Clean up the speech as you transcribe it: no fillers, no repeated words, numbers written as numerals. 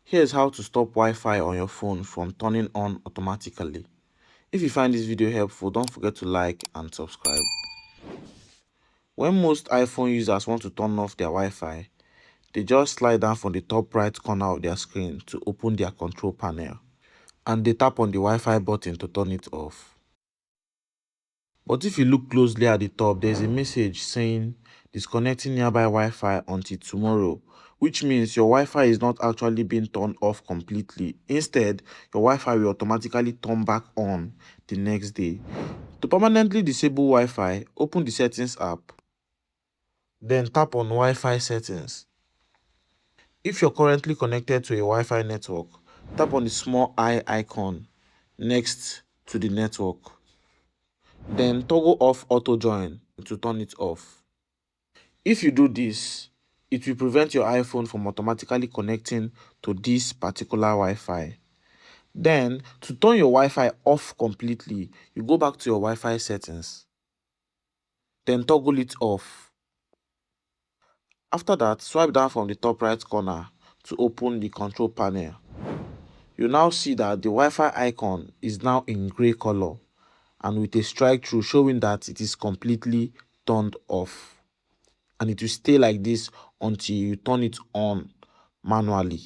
Here's how to stop Wi-Fi on your phone from turning on automatically. If you find this video helpful, don't forget to like and subscribe. When most iPhone users want to turn off their Wi-Fi, they just slide down from the top right corner of their screen to open their control panel, and they tap on the Wi-Fi button to turn it off. But if you look closely at the top, there's a message saying disconnecting nearby Wi-Fi until tomorrow, which means your Wi-Fi is not actually being turned off completely. Instead, your Wi-Fi will automatically turn back on the next day. To permanently disable Wi-Fi, open the Settings app, then tap on Wi-Fi settings. If you're currently connected to a Wi-Fi network, tap on the small eye icon next to the network. Then toggle off auto join to turn it off. If you do this, it will prevent your iPhone from automatically connecting to this particular Wi-Fi. Then, to turn your Wi-Fi off completely, you go back to your Wi-Fi settings. Then toggle it off. After that, swipe down from the top right corner to open the control panel. You now see that the Wi-Fi icon is now in gray color and with a strike through showing that it is completely turned off. And it will stay like this until you turn it on manually.